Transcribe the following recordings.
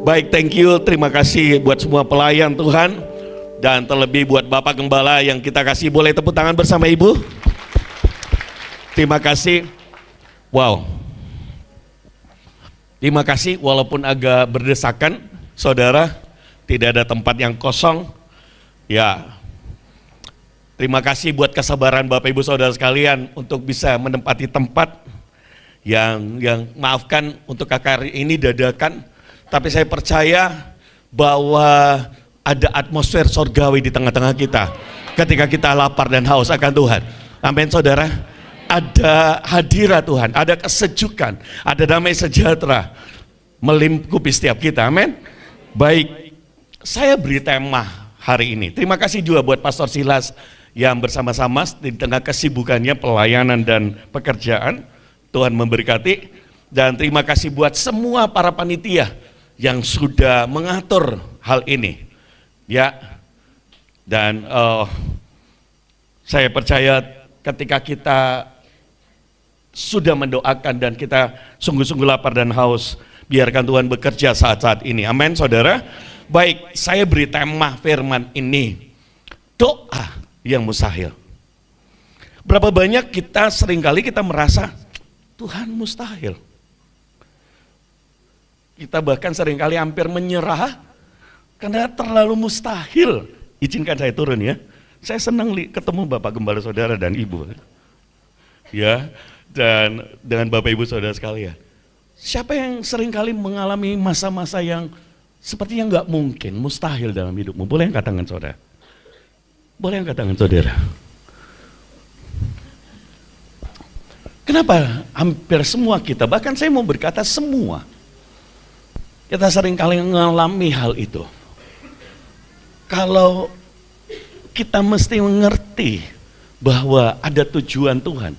Baik, thank you, terima kasih buat semua pelayan Tuhan. Dan terlebih buat Bapak Gembala yang kita kasih, boleh tepuk tangan bersama Ibu. Terima kasih. Wow. Terima kasih, walaupun agak berdesakan, saudara, tidak ada tempat yang kosong. Ya, terima kasih buat kesabaran Bapak Ibu Saudara sekalian untuk bisa menempati tempat yang maafkan untuk kakak ini dadakan. Tapi saya percaya bahwa ada atmosfer surgawi di tengah-tengah kita ketika kita lapar dan haus akan Tuhan. Amin saudara. Ada hadirat Tuhan, ada kesejukan, ada damai sejahtera melingkupi setiap kita. Amin. Baik, saya beri tema hari ini. Terima kasih juga buat Pastor Silas yang bersama-sama di tengah kesibukannya pelayanan dan pekerjaan. Tuhan memberkati. Dan terima kasih buat semua para panitia yang sudah mengatur hal ini. Ya, dan saya percaya ketika kita sudah mendoakan dan kita sungguh-sungguh lapar dan haus, biarkan Tuhan bekerja saat-saat ini. Amin saudara. Baik, saya beri tema firman ini, doa yang mustahil. Berapa banyak kita seringkali kita merasa Tuhan mustahil. Kita bahkan seringkali hampir menyerah karena terlalu mustahil. Izinkan saya turun ya. Saya senang ketemu Bapak Gembala Saudara dan Ibu. Ya, dan dengan Bapak Ibu Saudara sekalian. Siapa yang seringkali mengalami masa-masa yang sepertinya nggak mungkin, mustahil dalam hidupmu? Boleh angkat tangan saudara? Boleh angkat tangan saudara? Kenapa hampir semua kita, bahkan saya mau berkata semua, kita seringkali mengalami hal itu. Kalau kita mesti mengerti bahwa ada tujuan Tuhan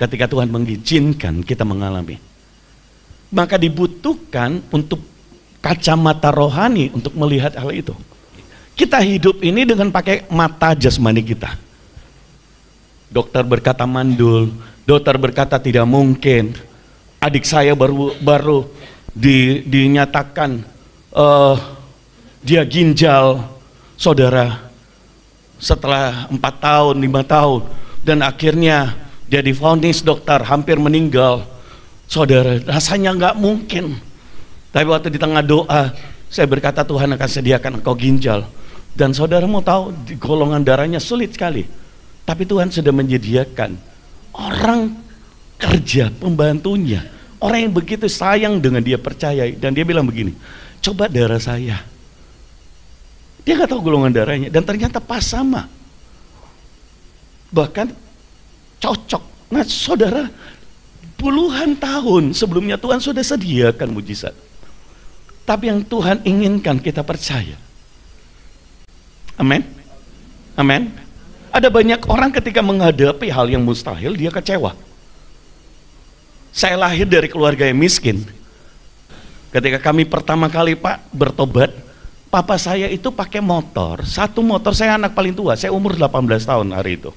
ketika Tuhan mengizinkan kita mengalami, maka dibutuhkan untuk kacamata rohani untuk melihat hal itu. Kita hidup ini dengan pakai mata jasmani kita. Dokter berkata mandul, dokter berkata tidak mungkin. Adik saya baru dinyatakan dia ginjal, saudara, setelah 4 tahun, 5 tahun, dan akhirnya dia divonis dokter hampir meninggal. Saudara, rasanya nggak mungkin. Tapi waktu di tengah doa, saya berkata Tuhan akan sediakan engkau ginjal. Dan saudara mau tahu, di golongan darahnya sulit sekali. Tapi Tuhan sudah menyediakan orang kerja, pembantunya. Orang yang begitu sayang dengan dia, percaya. Dan dia bilang begini, coba darah saya. Dia nggak tahu golongan darahnya. Dan ternyata pas sama. Bahkan cocok. Nah saudara, puluhan tahun sebelumnya Tuhan sudah sediakan mujizat. Tapi yang Tuhan inginkan kita percaya. Amin. Amin. Ada banyak orang ketika menghadapi hal yang mustahil, dia kecewa. Saya lahir dari keluarga yang miskin. Ketika kami pertama kali Pak bertobat, papa saya itu pakai motor. Satu motor, saya anak paling tua, saya umur 18 tahun hari itu.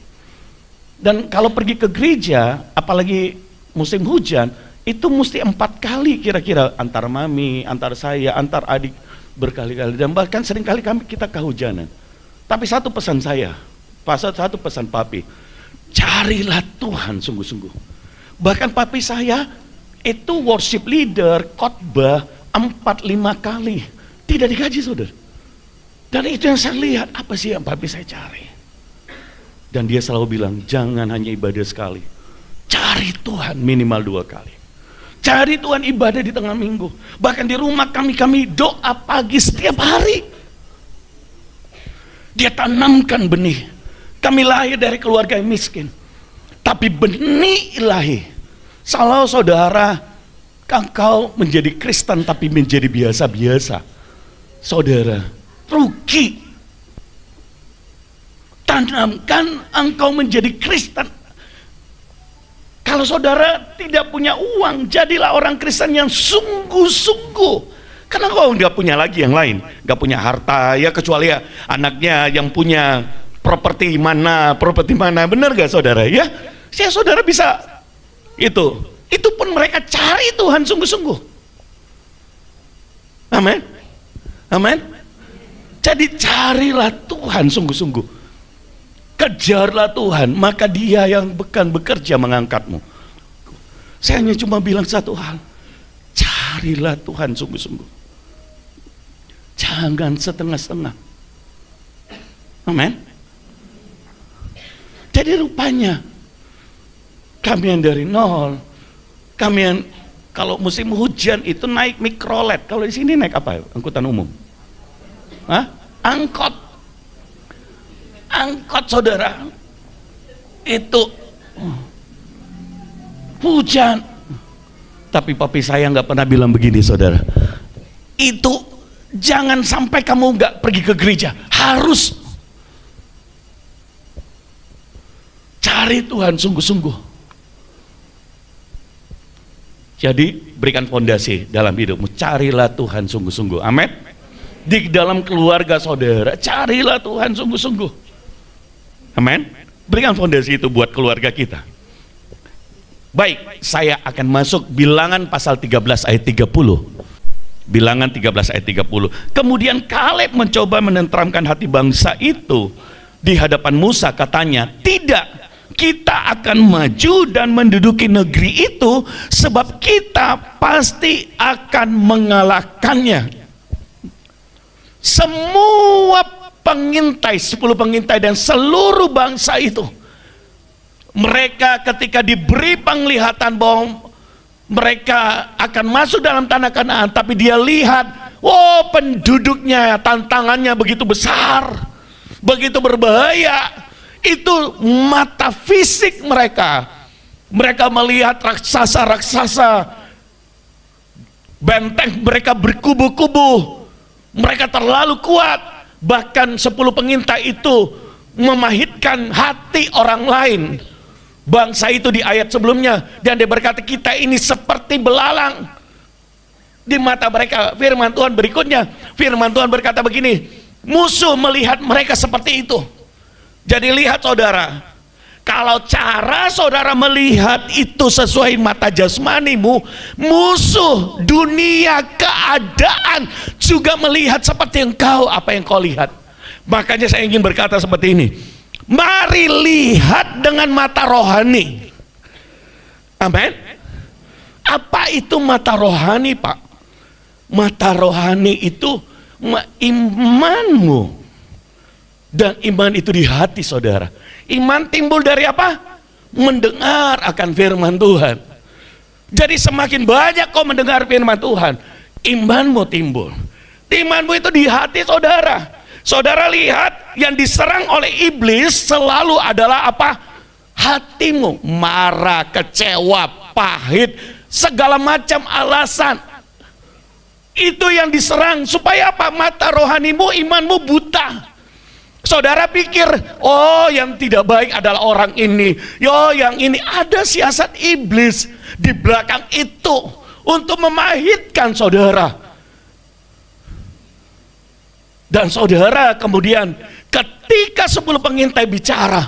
Dan kalau pergi ke gereja, apalagi musim hujan, itu mesti 4 kali kira-kira, antar mami, antar saya, antar adik berkali-kali. Dan bahkan seringkali kita kehujanan. Tapi satu pesan saya, satu pesan papi, carilah Tuhan sungguh-sungguh. Bahkan papi saya itu worship leader, khotbah 4-5 kali, tidak digaji saudara. Dan itu yang saya lihat, apa sih yang papi saya cari? Dan dia selalu bilang, jangan hanya ibadah sekali, cari Tuhan minimal 2 kali. Cari Tuhan ibadah di tengah minggu. Bahkan di rumah kami doa pagi setiap hari. Dia tanamkan benih. Kami lahir dari keluarga yang miskin, tapi benih ilahi. Kalau saudara, engkau menjadi Kristen tapi menjadi biasa-biasa, saudara, rugi. Tanamkan engkau menjadi Kristen. Kalau saudara tidak punya uang, jadilah orang Kristen yang sungguh-sungguh. Karena kau nggak punya lagi yang lain, nggak punya harta ya, kecuali ya anaknya yang punya properti mana, benar gak saudara ya? Saya saudara bisa itu pun mereka cari Tuhan sungguh-sungguh. Amin. Amin. Jadi carilah Tuhan sungguh-sungguh. Kejarlah Tuhan, maka Dia yang akan bekerja mengangkatmu. Saya hanya cuma bilang satu hal. Carilah Tuhan sungguh-sungguh. Jangan setengah-setengah. Amin. Jadi rupanya kami yang dari nol, kami yang kalau musim hujan itu naik mikrolet. Kalau di sini naik apa? Angkutan umum. Hah? Angkot. Angkot, saudara. Itu hujan. Tapi papi saya nggak pernah bilang begini, saudara. Itu jangan sampai kamu nggak pergi ke gereja. Harus cari Tuhan sungguh-sungguh. Jadi berikan fondasi dalam hidupmu. Carilah Tuhan sungguh-sungguh. Amin. Di dalam keluarga saudara, carilah Tuhan sungguh-sungguh. Amin. Berikan fondasi itu buat keluarga kita. Baik, saya akan masuk Bilangan pasal 13 ayat 30. Bilangan 13 ayat 30. Kemudian Kaleb mencoba menenteramkan hati bangsa itu di hadapan Musa, katanya, tidak, kita akan maju dan menduduki negeri itu sebab kita pasti akan mengalahkannya. Semua pengintai, 10 pengintai dan seluruh bangsa itu, mereka ketika diberi penglihatan bahwa mereka akan masuk dalam tanah Kanaan, tapi dia lihat, oh penduduknya, tantangannya begitu besar, begitu berbahaya. Itu mata fisik mereka. Mereka melihat raksasa-raksasa, benteng mereka berkubu-kubu, mereka terlalu kuat. Bahkan 10 pengintai itu memahitkan hati orang lain, bangsa itu di ayat sebelumnya. Dan dia berkata, kita ini seperti belalang di mata mereka. Firman Tuhan berikutnya, firman Tuhan berkata begini, musuh melihat mereka seperti itu. Jadi lihat saudara, kalau cara saudara melihat itu sesuai mata jasmanimu, musuh dunia keadaan juga melihat seperti engkau, apa yang kau lihat. Makanya saya ingin berkata seperti ini, mari lihat dengan mata rohani. Amin. Apa itu mata rohani, Pak? Mata rohani itu imanmu. Dan iman itu di hati saudara. Iman timbul dari apa? Mendengar akan firman Tuhan. Jadi semakin banyak kau mendengar firman Tuhan, imanmu timbul. Imanmu itu di hati saudara. Saudara lihat, yang diserang oleh iblis selalu adalah apa? Hatimu. Marah, kecewa, pahit, segala macam alasan. Itu yang diserang. Supaya apa? Mata rohanimu, imanmu buta. Saudara pikir, oh yang tidak baik adalah orang ini, yo yang ini. Ada siasat iblis di belakang itu untuk memahitkan saudara. Dan saudara kemudian ketika 10 pengintai bicara,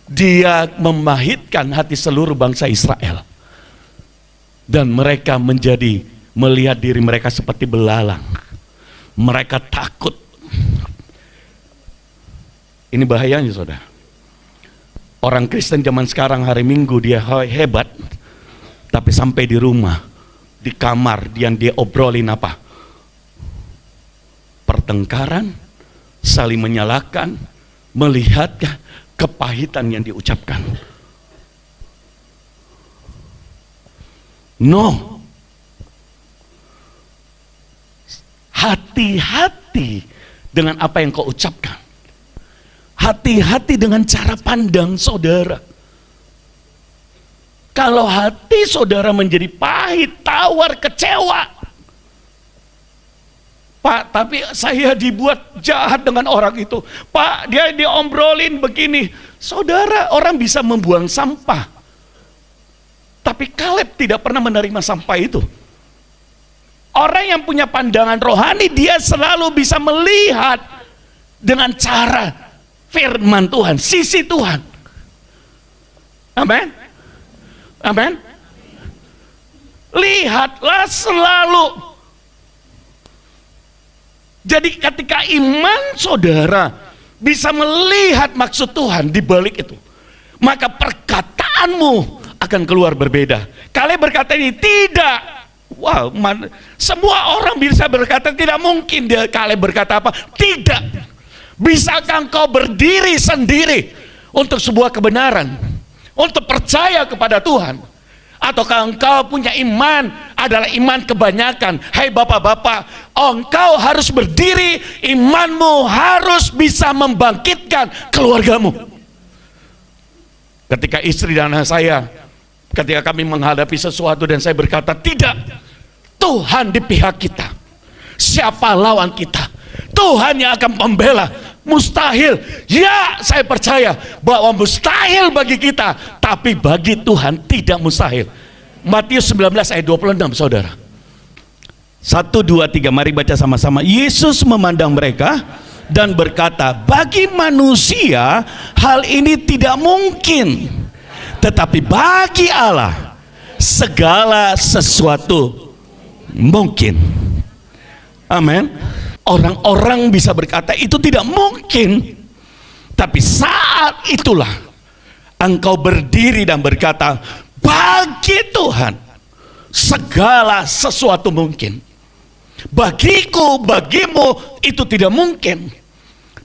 dia memahitkan hati seluruh bangsa Israel. Dan mereka menjadi melihat diri mereka seperti belalang. Mereka takut. Ini bahayanya saudara. Orang Kristen zaman sekarang hari Minggu dia hebat, tapi sampai di rumah, di kamar, dia obrolin apa? Pertengkaran, saling menyalahkan, melihat kepahitan yang diucapkan. No. Hati-hati dengan apa yang kau ucapkan. Hati-hati dengan cara pandang saudara. Kalau hati saudara menjadi pahit, tawar, kecewa, Pak, tapi saya dibuat jahat dengan orang itu, Pak, dia diombrolin begini. Saudara, orang bisa membuang sampah, tapi Kaleb tidak pernah menerima sampah itu. Orang yang punya pandangan rohani, dia selalu bisa melihat dengan cara firman Tuhan, sisi Tuhan. Amin. Amin. Lihatlah selalu Jadi ketika iman saudara bisa melihat maksud Tuhan di balik itu, maka perkataanmu akan keluar berbeda. Kaleb berkata ini tidak. Wow, semua orang bisa berkata tidak mungkin. Kaleb berkata apa? Tidak. Bisakah engkau berdiri sendiri untuk sebuah kebenaran, untuk percaya kepada Tuhan? Ataukah engkau punya iman adalah iman kebanyakan? Hai bapak-bapak, engkau harus berdiri, imanmu harus bisa membangkitkan keluargamu. Ketika istri dan anak saya, ketika kami menghadapi sesuatu dan saya berkata tidak, Tuhan di pihak kita, siapa lawan kita? Tuhan yang akan membela. Mustahil, ya saya percaya bahwa mustahil bagi kita, tapi bagi Tuhan tidak mustahil. Matius 19 ayat 26 saudara. 1, 2, 3 mari baca sama-sama. Yesus memandang mereka dan berkata, bagi manusia hal ini tidak mungkin, tetapi bagi Allah segala sesuatu mungkin. Amin. Orang-orang bisa berkata itu tidak mungkin, tapi saat itulah engkau berdiri dan berkata, bagi Tuhan segala sesuatu mungkin. Bagiku, bagimu itu tidak mungkin.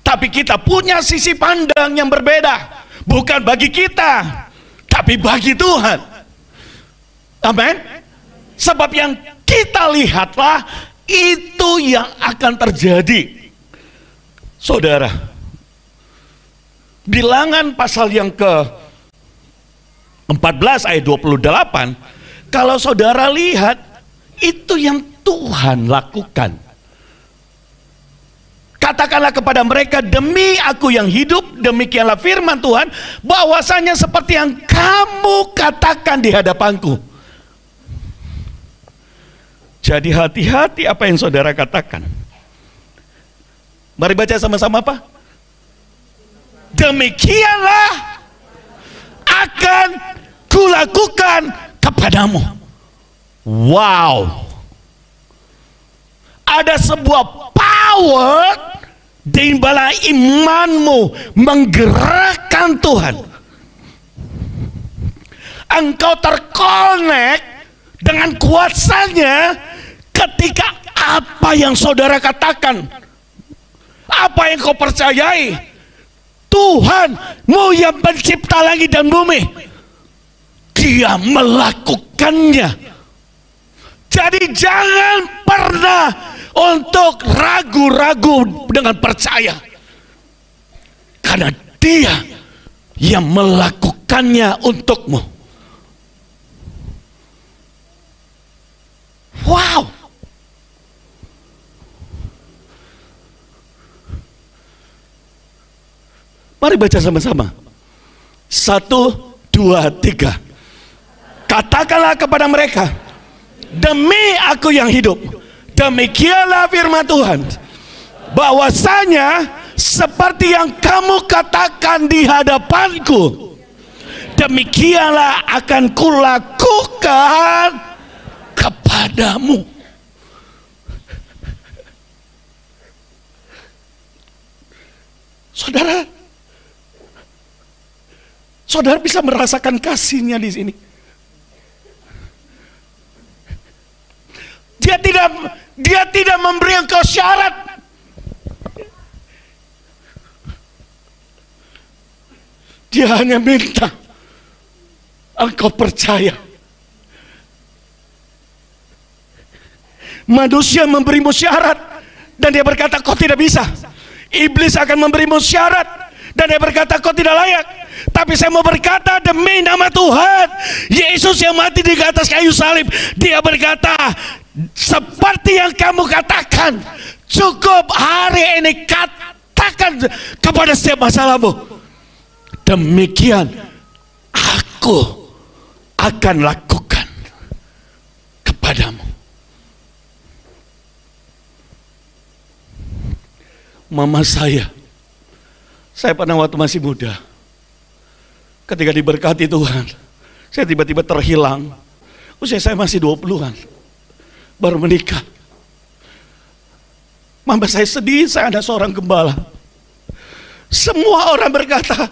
Tapi kita punya sisi pandang yang berbeda. Bukan bagi kita, tapi bagi Tuhan. Amin. Sebab yang kita lihatlah itu yang akan terjadi. Saudara, Bilangan pasal yang ke 14 ayat 28, kalau saudara lihat, itu yang Tuhan lakukan. Katakanlah kepada mereka, demi aku yang hidup, demikianlah firman Tuhan, bahwasanya seperti yang kamu katakan di hadapanku. Jadi hati-hati apa yang saudara katakan. Mari baca sama-sama apa? Demikianlah akan kulakukan kepadamu. Wow. Ada sebuah power di bala imanmu menggerakkan Tuhan. Engkau terkonek dengan kuasanya ketika apa yang saudara katakan, apa yang kau percayai, Tuhanmu yang pencipta langit dan bumi, Dia melakukannya. Jadi jangan pernah untuk ragu-ragu dengan percaya, karena Dia yang melakukannya untukmu. Wow. Mari baca sama-sama. 1, 2, 3. Katakanlah kepada mereka, demi aku yang hidup, demikianlah firman Tuhan, bahwasanya seperti yang kamu katakan di hadapanku, demikianlah akan kulakukan kepadamu. Saudara bisa merasakan kasihnya di sini. Dia tidak memberi engkau syarat. Dia hanya minta engkau percaya. Manusia memberimu syarat dan dia berkata kau tidak bisa. Iblis akan memberimu syarat dan dia berkata kau tidak layak. Tapi saya mau berkata demi nama Tuhan Yesus yang mati di atas kayu salib, Dia berkata seperti yang kamu katakan, cukup hari ini katakan kepada setiap masalahmu, demikian aku akan lakukan kepadamu. Mama saya pernah waktu masih muda, ketika diberkati Tuhan, saya tiba-tiba terhilang. Usia saya masih 20-an, baru menikah. Mama saya sedih, saya ada seorang gembala. Semua orang berkata,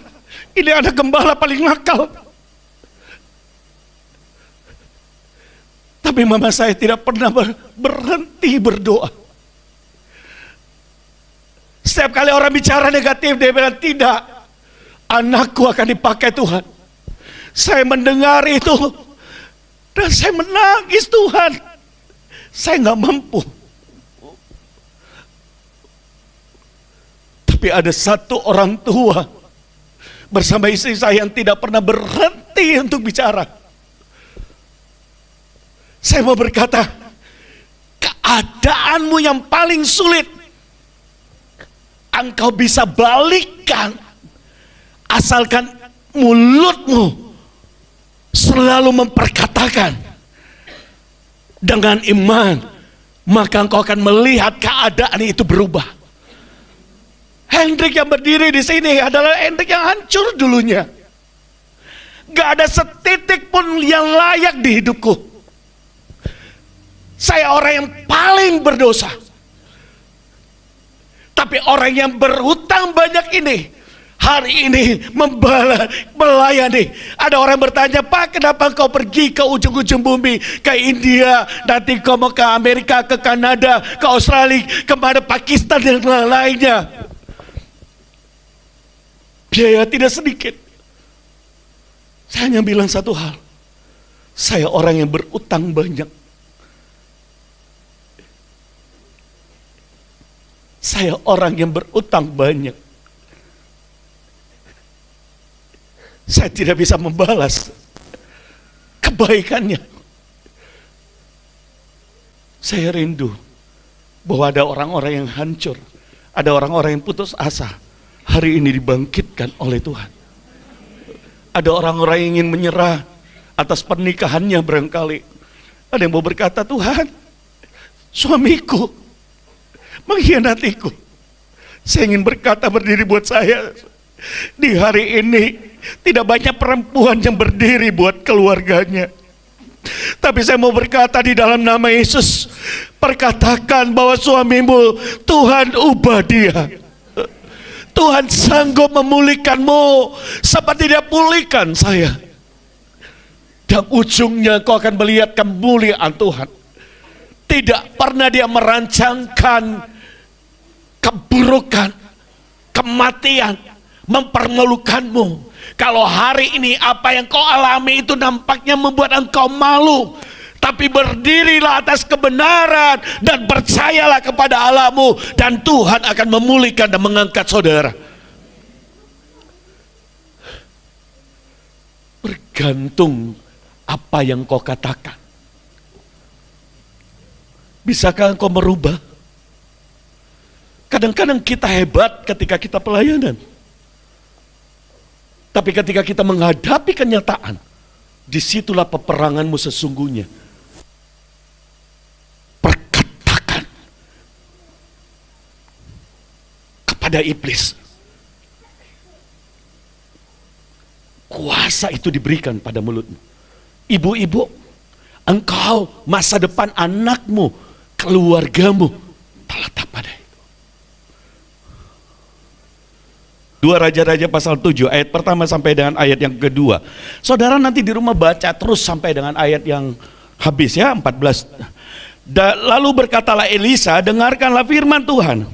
ini ada gembala paling nakal. Tapi mama saya tidak pernah berhenti berdoa. Setiap kali orang bicara negatif, dia bilang, tidak, anakku akan dipakai Tuhan. Saya mendengar itu, dan saya menangis, Tuhan. Saya nggak mampu. Tapi ada satu orang tua bersama istri saya yang tidak pernah berhenti untuk bicara. Saya mau berkata, keadaanmu yang paling sulit, engkau bisa balikkan, asalkan mulutmu selalu memperkatakan dengan iman, maka engkau akan melihat keadaan itu berubah. Hendrik yang berdiri di sini adalah Hendrik yang hancur dulunya. Gak ada setitik pun yang layak di hidupku. Saya orang yang paling berdosa. Tapi orang yang berhutang banyak ini, hari ini melayani. Ada orang bertanya, Pak, kenapa kau pergi ke ujung-ujung bumi, ke India, nanti kau mau ke Amerika, ke Kanada, ke Australia, kemana, Pakistan dan lainnya. Biaya tidak sedikit. Saya hanya bilang satu hal, saya orang yang berutang banyak. Saya orang yang berutang banyak. Saya tidak bisa membalas kebaikannya. Saya rindu bahwa ada orang-orang yang hancur, ada orang-orang yang putus asa, hari ini dibangkitkan oleh Tuhan. Ada orang-orang yang ingin menyerah atas pernikahannya barangkali. Ada yang mau berkata, Tuhan, suamiku mengkhianatiku. Saya ingin berkata, berdiri buat saya, di hari ini tidak banyak perempuan yang berdiri buat keluarganya. Tapi saya mau berkata di dalam nama Yesus, perkatakan bahwa suamimu, Tuhan ubah dia. Tuhan sanggup memulihkanmu seperti dia pulihkan saya. Dan ujungnya kau akan melihat kemuliaan Tuhan. Tidak pernah dia merancangkan keburukan, kematian, mempermalukanmu. Kalau hari ini apa yang kau alami itu nampaknya membuat engkau malu, tapi berdirilah atas kebenaran dan percayalah kepada Allahmu, dan Tuhan akan memulihkan dan mengangkat saudara. Bergantung apa yang kau katakan. Bisakah engkau merubah? Kadang-kadang kita hebat ketika kita pelayanan. Tapi ketika kita menghadapi kenyataan, disitulah peperanganmu sesungguhnya. Perkatakan kepada iblis. Kuasa itu diberikan pada mulutmu. Ibu-ibu, engkau, masa depan anakmu, keluargamu terletak pada itu. 2 Raja-Raja pasal 7 ayat pertama sampai dengan ayat yang kedua. Saudara nanti di rumah baca terus sampai dengan ayat yang habis ya, 14. Lalu berkatalah Elisa, dengarkanlah firman Tuhan.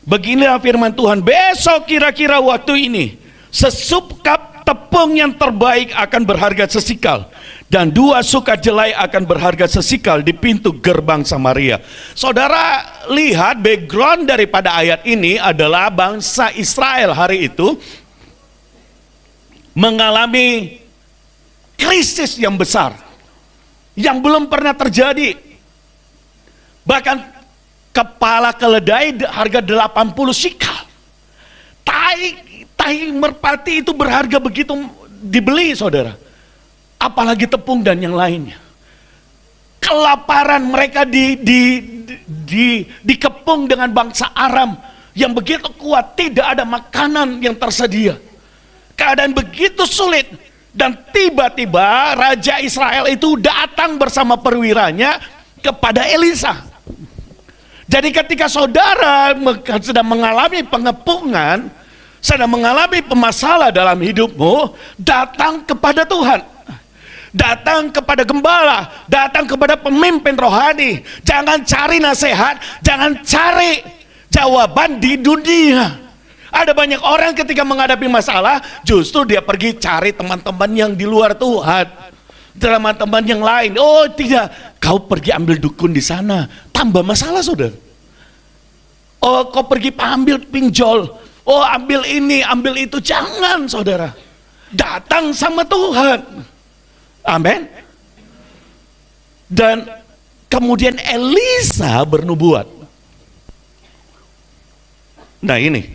Beginilah firman Tuhan, besok kira-kira waktu ini sesup kap tepung yang terbaik akan berharga sesikal, dan 2 sukat jelai akan berharga sesikal di pintu gerbang Samaria. Saudara lihat background daripada ayat ini adalah bangsa Israel hari itu mengalami krisis yang besar yang belum pernah terjadi. Bahkan kepala keledai harga 80 sikal. Tai merpati itu berharga begitu dibeli, saudara. Apalagi tepung dan yang lainnya. Kelaparan mereka dikepung dengan bangsa Aram yang begitu kuat, tidak ada makanan yang tersedia. Keadaan begitu sulit, dan tiba-tiba Raja Israel itu datang bersama perwiranya kepada Elisa. Jadi ketika saudara sedang mengalami pengepungan, sedang mengalami pemasalah dalam hidupmu, datang kepada Tuhan. Datang kepada gembala, datang kepada pemimpin rohani. Jangan cari nasihat, jangan cari jawaban di dunia. Ada banyak orang ketika menghadapi masalah, justru dia pergi cari teman-teman yang di luar Tuhan, teman-teman yang lain. Oh tidak, kau pergi ambil dukun di sana, tambah masalah saudara. Oh kau pergi ambil pinjol, oh ambil ini, ambil itu. Jangan saudara, datang sama Tuhan. Amin. Dan kemudian Elisa bernubuat. Nah ini,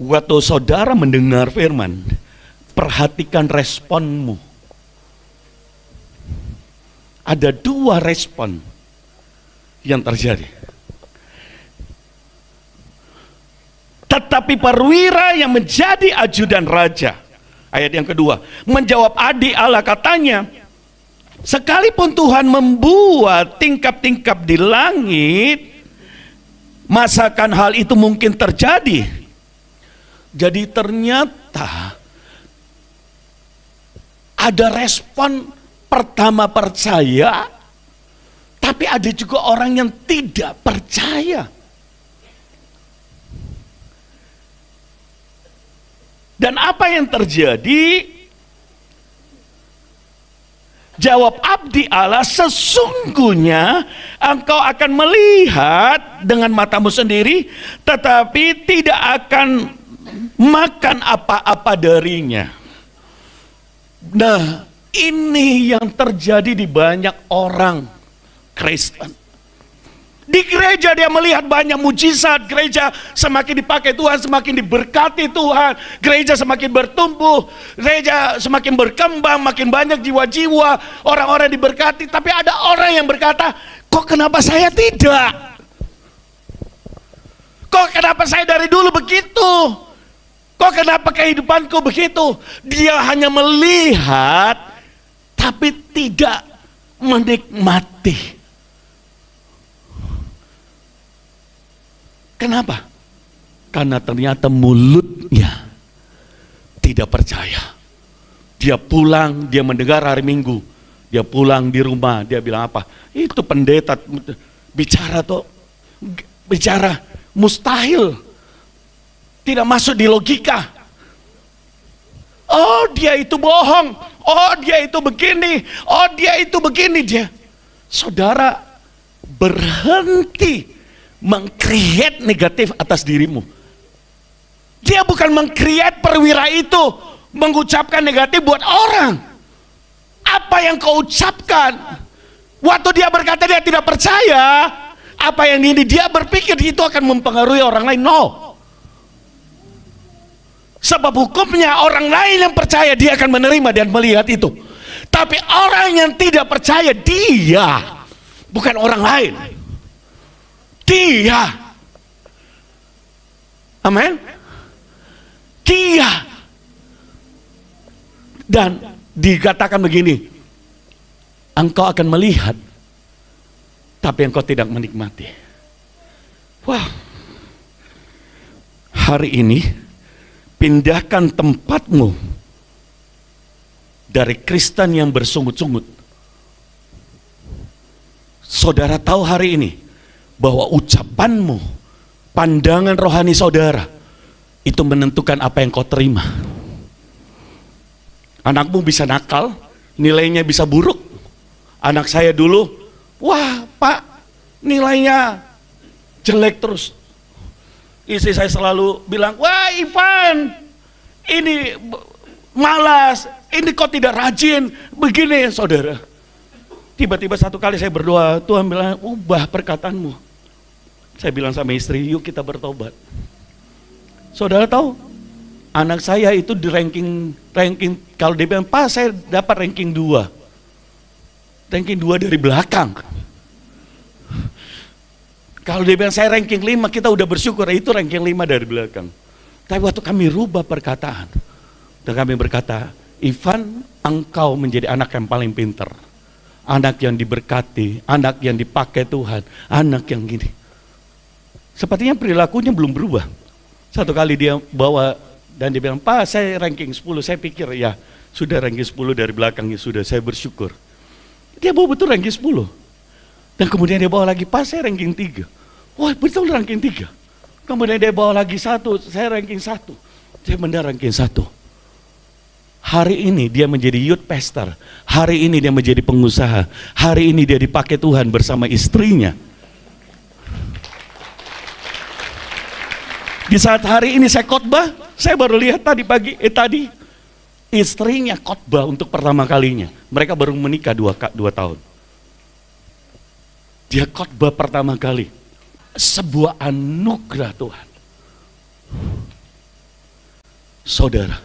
waktu saudara mendengar firman, perhatikan responmu. Ada dua respon yang terjadi. Tetapi perwira yang menjadi ajudan raja, ayat yang kedua, menjawab adik Allah, katanya, sekalipun Tuhan membuat tingkap-tingkap di langit, masakan hal itu mungkin terjadi? Jadi ternyata ada respon pertama percaya, tapi ada juga orang yang tidak percaya. Dan apa yang terjadi? Jawab abdi Allah, sesungguhnya engkau akan melihat dengan matamu sendiri, tetapi tidak akan makan apa-apa darinya. Nah, ini yang terjadi di banyak orang Kristen. Di gereja dia melihat banyak mujizat, gereja semakin dipakai Tuhan, semakin diberkati Tuhan, gereja semakin bertumbuh, gereja semakin berkembang, makin banyak jiwa-jiwa, orang-orang diberkati. Tapi ada orang yang berkata, kok kenapa saya tidak? Kok kenapa saya dari dulu begitu? Kok kenapa kehidupanku begitu? Dia hanya melihat, tapi tidak menikmati. Kenapa? Karena ternyata mulutnya tidak percaya. Dia pulang, dia mendengar hari Minggu, dia pulang di rumah, dia bilang apa? Itu pendeta bicara tuh, bicara mustahil, tidak masuk di logika. Oh dia itu bohong, oh dia itu begini, oh dia itu begini. Dia, saudara, berhenti meng-create negatif atas dirimu. Dia bukan meng-create perwira itu mengucapkan negatif buat orang. Apa yang kau ucapkan waktu dia berkata dia tidak percaya, apa yang ini dia berpikir itu akan mempengaruhi orang lain? No. Sebab hukumnya orang lain yang percaya dia akan menerima dan melihat itu. Tapi orang yang tidak percaya, dia, bukan orang lain, dia. Amin. Dia. Dan dikatakan begini, engkau akan melihat, tapi engkau tidak menikmati. Wah, hari ini pindahkan tempatmu dari Kristen yang bersungut-sungut. Saudara tahu hari ini bahwa ucapanmu, pandangan rohani saudara, itu menentukan apa yang kau terima. Anakmu bisa nakal, nilainya bisa buruk. Anak saya dulu, wah pak, nilainya jelek terus. Istri saya selalu bilang, wah Ivan, ini malas, ini kok tidak rajin, begini saudara. Tiba-tiba satu kali saya berdoa, Tuhan bilang, ubah perkataanmu. Saya bilang sama istri, yuk kita bertobat. Saudara tahu, anak saya itu di ranking kalau dia bilang, Pak saya dapat ranking 2. Ranking 2 dari belakang. Kalau dia bilang saya ranking 5, kita udah bersyukur, itu ranking 5 dari belakang. Tapi waktu kami rubah perkataan, dan kami berkata, Ivan, engkau menjadi anak yang paling pintar. anak yang diberkati, anak yang dipakai Tuhan, anak yang gini. Sepertinya perilakunya belum berubah. Satu kali dia bawa dan dia bilang, "Pak, saya ranking 10." Saya pikir, ya sudah ranking 10 dari belakangnya, sudah, saya bersyukur. Dia bawa betul ranking 10. Dan kemudian dia bawa lagi, "Pak, saya ranking 3." Wah, betul ranking 3. Kemudian dia bawa lagi 1, saya ranking 1. Saya benar ranking 1. Hari ini dia menjadi youth pastor. Hari ini dia menjadi pengusaha. Hari ini dia dipakai Tuhan bersama istrinya. Di saat hari ini saya khotbah, saya baru lihat tadi pagi, tadi istrinya khotbah untuk pertama kalinya. Mereka baru menikah 2 tahun. Dia khotbah pertama kali. Sebuah anugerah Tuhan. Saudara,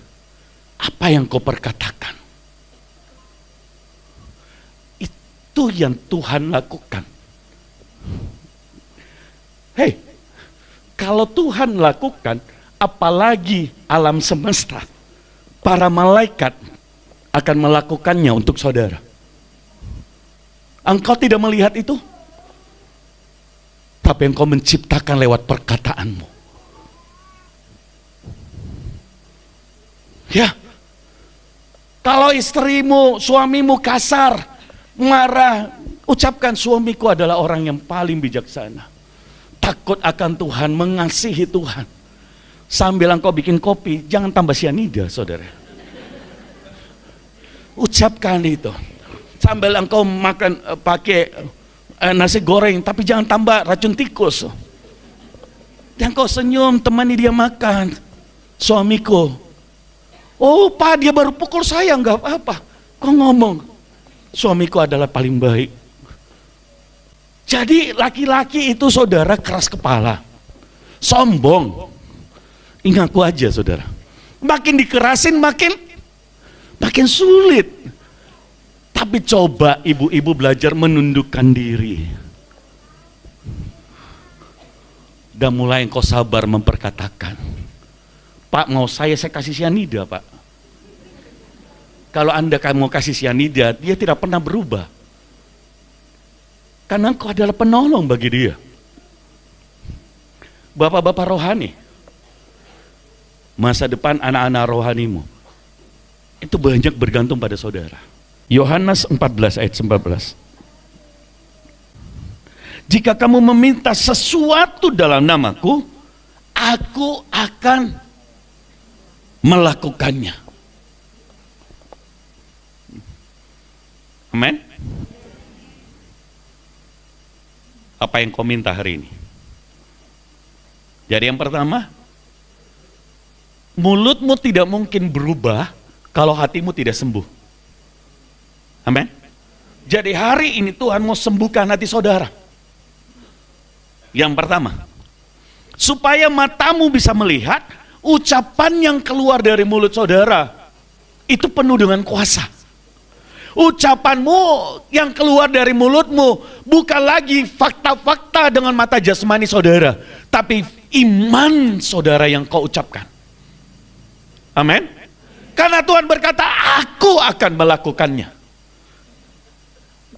apa yang kau perkatakan, itu yang Tuhan lakukan. Hei, kalau Tuhan lakukan, apalagi alam semesta, para malaikat akan melakukannya untuk saudara. Engkau tidak melihat itu, tapi engkau menciptakan lewat perkataanmu. Ya, kalau istrimu, suamimu kasar, marah, ucapkan, "Suamiku adalah orang yang paling bijaksana, takut akan Tuhan, mengasihi Tuhan." Sambil engkau bikin kopi, jangan tambah sianida, saudara. Ucapkan itu. Sambil engkau makan pakai nasi goreng, tapi jangan tambah racun tikus. Dan engkau senyum, temani dia makan. "Suamiku, oh Pak, dia baru pukul saya, enggak apa-apa." Kau ngomong, "Suamiku adalah paling baik." Jadi laki-laki itu, saudara, keras kepala, sombong. Ingatku aja, saudara, makin dikerasin makin sulit. Tapi coba ibu-ibu belajar menundukkan diri. Dan mulai engkau sabar memperkatakan, "Pak, mau saya kasih sianida, Pak." Kalau Anda mau kasih sianida, dia tidak pernah berubah. Karena engkau adalah penolong bagi dia. Bapak-bapak rohani, masa depan anak-anak rohanimu itu banyak bergantung pada saudara. Yohanes 14 ayat 14. "Jika kamu meminta sesuatu dalam namaku, aku akan melakukannya." Amin. Apa yang kau minta hari ini? Jadi yang pertama, mulutmu tidak mungkin berubah kalau hatimu tidak sembuh. Amin. Jadi hari ini Tuhan mau sembuhkan hati saudara. Yang pertama, supaya matamu bisa melihat, ucapan yang keluar dari mulut saudara itu penuh dengan kuasa. Ucapanmu yang keluar dari mulutmu bukan lagi fakta-fakta dengan mata jasmani saudara, tapi iman saudara yang kau ucapkan. Amin. Karena Tuhan berkata, "Aku akan melakukannya."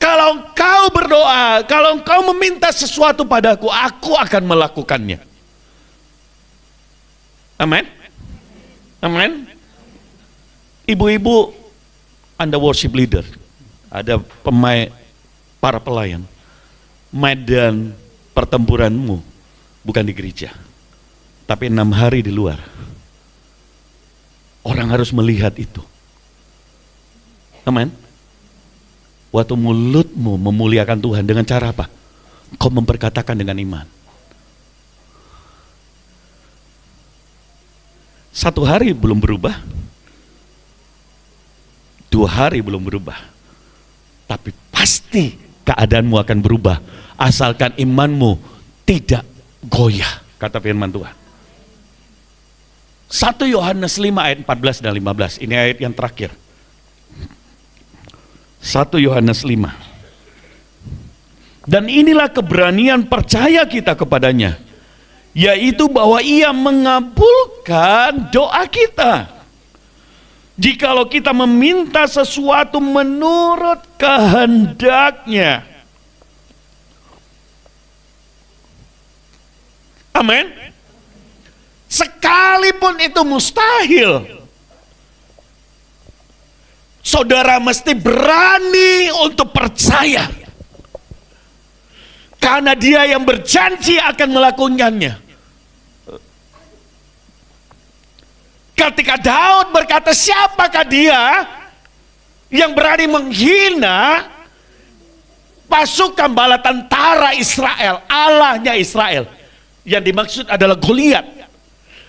Kalau engkau berdoa, kalau engkau meminta sesuatu padaku, aku akan melakukannya. Amin. Amin. Ibu-ibu, Anda worship leader, ada pemain, para pelayan. Medan pertempuranmu bukan di gereja, tapi 6 hari di luar. Orang harus melihat itu. Amin. Waktu mulutmu memuliakan Tuhan dengan cara apa? Kau memperkatakan dengan iman. 1 hari belum berubah, 2 hari belum berubah, tapi pasti keadaanmu akan berubah asalkan imanmu tidak goyah, kata firman Tuhan. 1 Yohanes 5 ayat 14 dan 15, ini ayat yang terakhir. 1 Yohanes 5. "Dan inilah keberanian percaya kita kepadanya, yaitu bahwa ia mengabulkan doa kita. Jikalau kita meminta sesuatu menurut kehendaknya. Amin. Sekalipun itu mustahil, saudara mesti berani untuk percaya. Karena Dia yang berjanji akan melakukannya. Ketika Daud berkata, siapakah dia yang berani menghina pasukan bala tentara Israel, Allahnya Israel? Yang dimaksud adalah Goliat.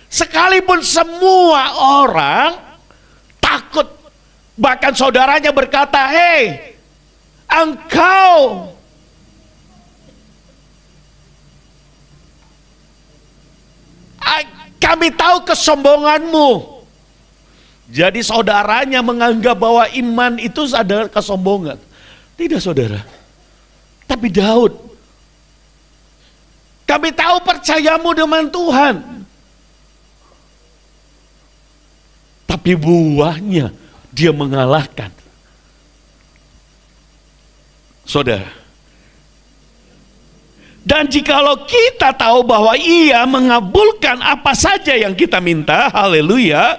Sekalipun semua orang takut, bahkan saudaranya berkata, hei, engkau kami tahu kesombonganmu. Jadi saudaranya menganggap bahwa iman itu adalah kesombongan. Tidak, saudara. Tapi Daud, kami tahu percayamu dengan Tuhan. Tapi buahnya dia mengalahkan. Saudara. Dan jikalau kita tahu bahwa Ia mengabulkan apa saja yang kita minta, haleluya,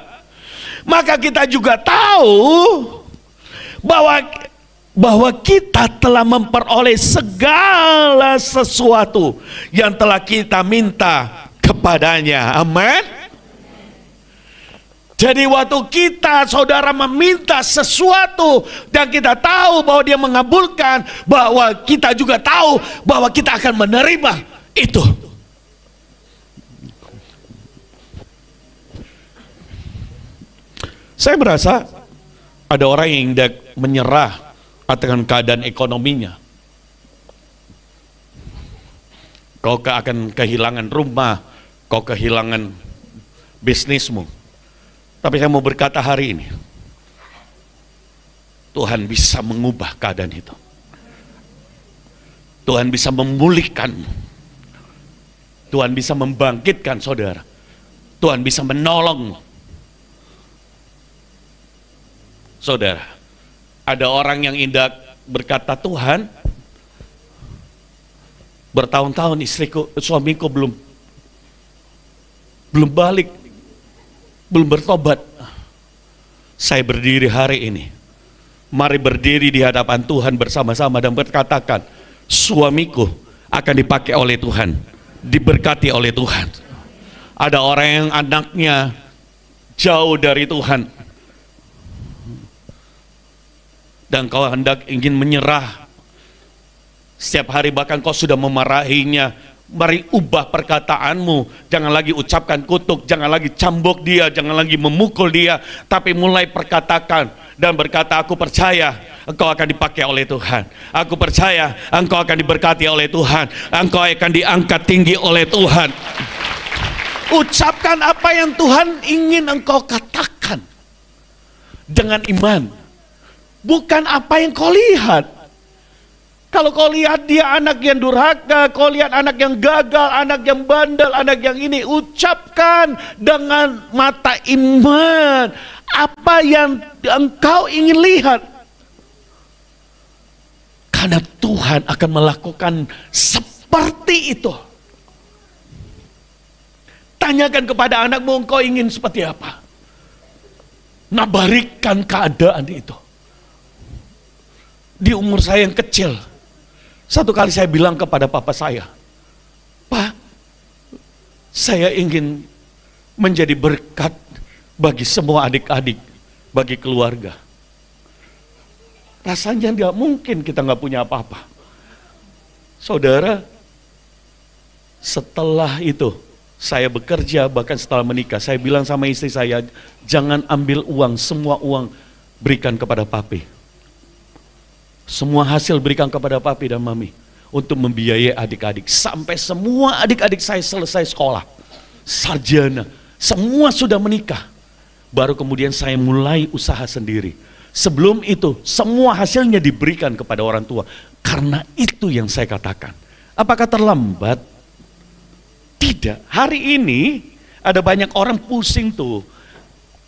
maka kita juga tahu bahwa kita telah memperoleh segala sesuatu yang telah kita minta kepadanya. Amin. Jadi waktu kita, saudara, meminta sesuatu dan kita tahu bahwa Dia mengabulkan, bahwa kita juga tahu bahwa kita akan menerima itu. Saya merasa ada orang yang hendak menyerah dengan keadaan ekonominya. Kau akan kehilangan rumah, kau kehilangan bisnismu. Tapi saya mau berkata hari ini, Tuhan bisa mengubah keadaan itu. Tuhan bisa memulihkan. Tuhan bisa membangkitkan saudara. Tuhan bisa menolong. Saudara, ada orang yang hendak berkata, Tuhan, bertahun-tahun suamiku belum balik, belum bertobat. Saya berdiri hari ini, mari berdiri di hadapan Tuhan bersama-sama dan berkatakan, suamiku akan dipakai oleh Tuhan, diberkati oleh Tuhan. Ada orang yang anaknya jauh dari Tuhan dan kau hendak ingin menyerah, setiap hari bahkan kau sudah memarahinya. Mari ubah perkataanmu, jangan lagi ucapkan kutuk, jangan lagi cambuk dia, jangan lagi memukul dia, tapi mulai perkatakan dan berkata, aku percaya engkau akan dipakai oleh Tuhan, aku percaya engkau akan diberkati oleh Tuhan, engkau akan diangkat tinggi oleh Tuhan. Ucapkan apa yang Tuhan ingin engkau katakan dengan iman, bukan apa yang kau lihat. Kalau kau lihat dia anak yang durhaka, kau lihat anak yang gagal, anak yang bandel, anak yang ini, ucapkan dengan mata iman apa yang engkau ingin lihat. Karena Tuhan akan melakukan seperti itu. Tanyakan kepada anakmu, engkau ingin seperti apa? Nabarikan keadaan itu. Di umur saya yang kecil, satu kali saya bilang kepada papa saya, Pak, saya ingin menjadi berkat bagi semua adik-adik, bagi keluarga. Rasanya tidak mungkin kita nggak punya apa-apa. Saudara, setelah itu saya bekerja, bahkan setelah menikah, saya bilang sama istri saya, jangan ambil uang, semua uang berikan kepada papi. Semua hasil berikan kepada papi dan mami untuk membiayai adik-adik. Sampai semua adik-adik saya selesai sekolah, sarjana, semua sudah menikah. Baru kemudian saya mulai usaha sendiri. Sebelum itu semua hasilnya diberikan kepada orang tua. Karena itu yang saya katakan. Apakah terlambat? Tidak. Hari ini ada banyak orang pusing tuh.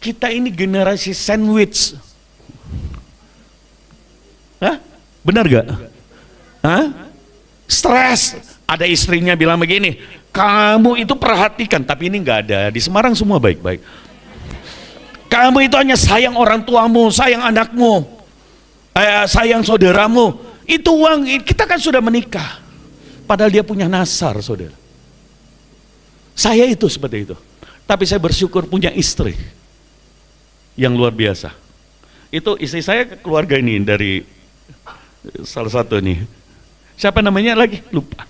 Kita ini generasi sandwich. Hah? Benar gak? Hah? Stres. Ada istrinya bilang begini, kamu itu perhatikan, tapi ini nggak ada. Di Semarang semua baik-baik. Kamu itu hanya sayang orang tuamu, sayang anakmu, sayang saudaramu. Itu uang, kita kan sudah menikah. Padahal dia punya nasar, saudara. Saya itu seperti itu. Tapi saya bersyukur punya istri yang luar biasa. Itu istri saya keluarga ini dari salah satu nih. Siapa namanya lagi? Lupa.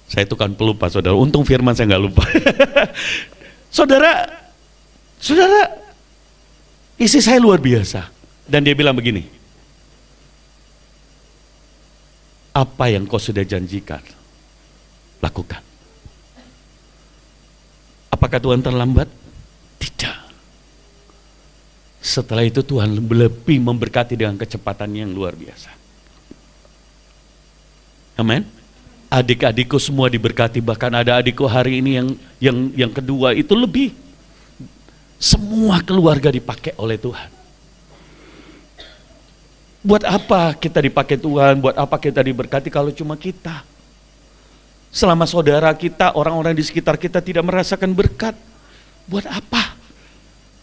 Saya itu kan pelupa, saudara. Untung firman saya nggak lupa. Saudara, istri saya luar biasa. Dan dia bilang begini, apa yang kau sudah janjikan, lakukan. Apakah Tuhan terlambat? Tidak. Setelah itu Tuhan lebih memberkati dengan kecepatan yang luar biasa. Amin. Adik-adikku semua diberkati, bahkan ada adikku hari ini yang kedua itu lebih. Semua keluarga dipakai oleh Tuhan. Buat apa kita dipakai Tuhan? Buat apa kita diberkati kalau cuma kita? Selama saudara kita, orang-orang di sekitar kita tidak merasakan berkat, buat apa?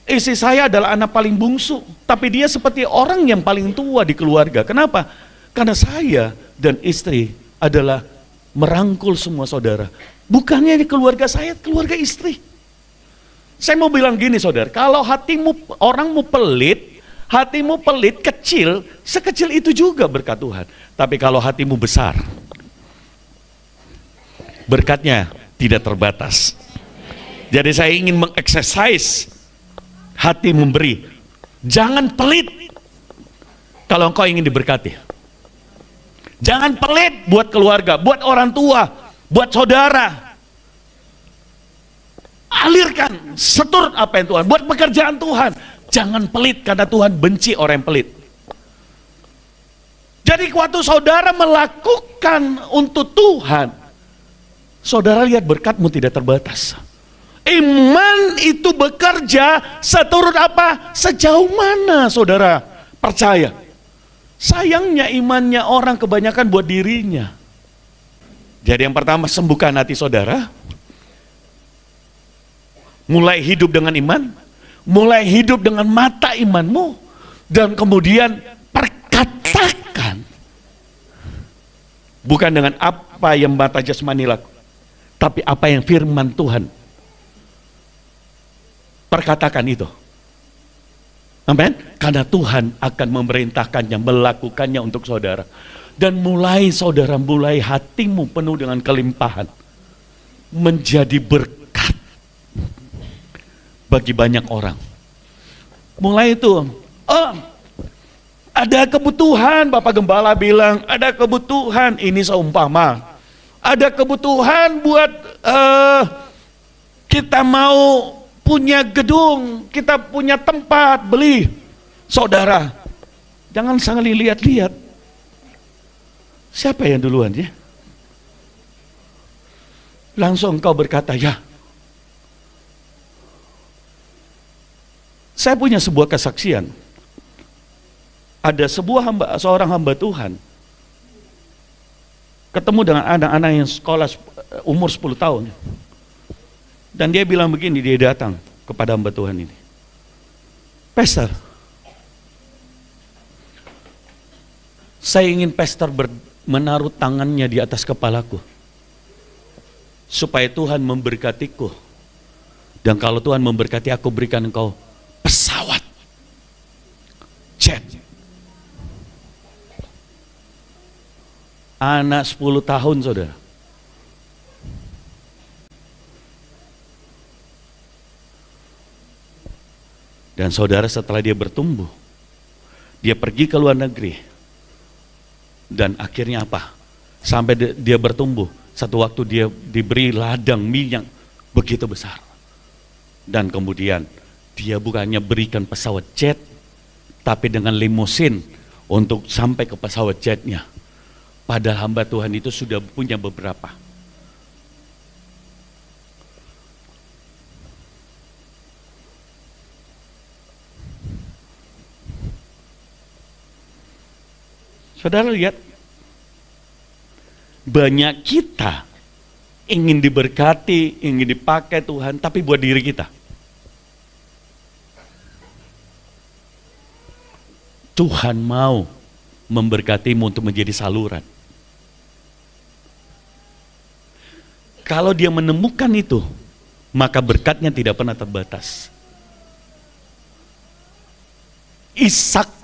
Istri saya adalah anak paling bungsu, tapi dia seperti orang yang paling tua di keluarga. Kenapa? Karena saya dan istri adalah merangkul semua saudara. Bukannya di keluarga saya, keluarga istri. Saya mau bilang gini saudara, kalau hatimu, orangmu pelit, hatimu pelit, kecil, sekecil itu juga berkat Tuhan. Tapi kalau hatimu besar, berkatnya tidak terbatas. Jadi saya ingin mengeksersis hati memberi. Jangan pelit kalau engkau ingin diberkati. Jangan pelit buat keluarga, buat orang tua, buat saudara. Alirkan, setur apa yang Tuhan, buat pekerjaan Tuhan. Jangan pelit karena Tuhan benci orang yang pelit. Jadi waktu saudara melakukan untuk Tuhan, saudara lihat berkatmu tidak terbatas. Iman itu bekerja seturut apa? Sejauh mana saudara percaya? Sayangnya imannya orang kebanyakan buat dirinya. Jadi yang pertama, sembuhkan hati saudara. Mulai hidup dengan iman, mulai hidup dengan mata imanmu, dan kemudian perkatakan. Bukan dengan apa yang mata jasmani laku, tapi apa yang firman Tuhan. Perkatakan itu. Amin. Karena Tuhan akan memerintahkannya, melakukannya untuk saudara. Dan mulai saudara, mulai hatimu penuh dengan kelimpahan, menjadi berkat bagi banyak orang. Mulai itu, ada kebutuhan, Bapak Gembala bilang, ada kebutuhan, ini seumpama. Ada kebutuhan buat kita mau punya gedung, kita punya tempat beli. Saudara, jangan sangat lihat-lihat. Siapa yang duluan ya? Langsung kau berkata, ya. Saya punya sebuah kesaksian. Ada seorang hamba Tuhan ketemu dengan anak-anak yang sekolah umur 10 tahun. Dan dia bilang begini, dia datang kepada hamba Tuhan ini. Pastor, saya ingin pastor menaruh tangannya di atas kepalaku, supaya Tuhan memberkatiku. Dan kalau Tuhan memberkati aku, berikan engkau pesawat jet. Anak 10 tahun saudara. Dan saudara, setelah dia bertumbuh, dia pergi ke luar negeri. Dan akhirnya apa? Sampai dia bertumbuh, satu waktu dia diberi ladang minyak begitu besar. Dan kemudian dia bukannya berikan pesawat jet, tapi dengan limusin untuk sampai ke pesawat jetnya. Padahal hamba Tuhan itu sudah punya beberapa. Saudara lihat, banyak kita ingin diberkati, ingin dipakai Tuhan, tapi buat diri kita. Tuhan mau memberkatimu untuk menjadi saluran. Kalau dia menemukan itu, maka berkatnya tidak pernah terbatas. Ishak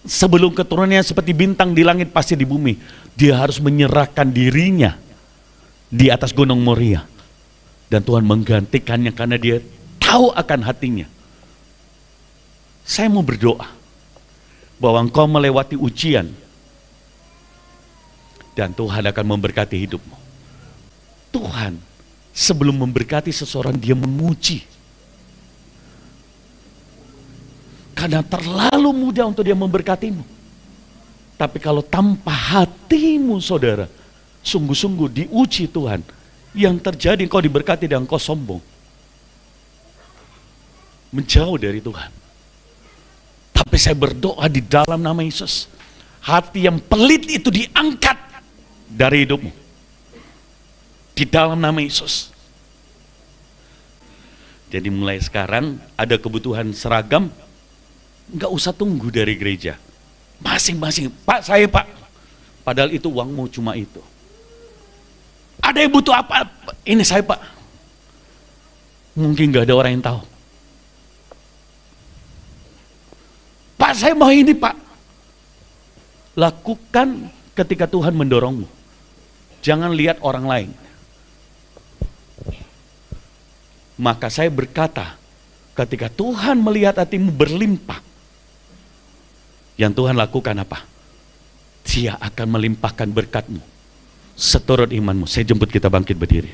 sebelum keturunannya seperti bintang di langit pasti di bumi, dia harus menyerahkan dirinya di atas gunung Moria. Dan Tuhan menggantikannya karena dia tahu akan hatinya. Saya mau berdoa bahwa engkau melewati ujian dan Tuhan akan memberkati hidupmu. Tuhan sebelum memberkati seseorang, dia menguji. Karena terlalu mudah untuk dia memberkatimu. Tapi kalau tanpa hatimu saudara, sungguh-sungguh diuji Tuhan, yang terjadi engkau diberkati dan engkau sombong, menjauh dari Tuhan. Tapi saya berdoa di dalam nama Yesus, hati yang pelit itu diangkat dari hidupmu. Di dalam nama Yesus. Jadi mulai sekarang ada kebutuhan seragam, nggak usah tunggu dari gereja. Masing-masing, Pak saya Pak. Padahal itu uangmu cuma itu. Ada yang butuh apa? Ini saya Pak. Mungkin nggak ada orang yang tahu. Pak saya mau ini Pak. Lakukan ketika Tuhan mendorongmu. Jangan lihat orang lain. Maka saya berkata, ketika Tuhan melihat hatimu berlimpah, yang Tuhan lakukan apa? Dia akan melimpahkan berkatmu seturut imanmu. Saya jemput kita bangkit berdiri.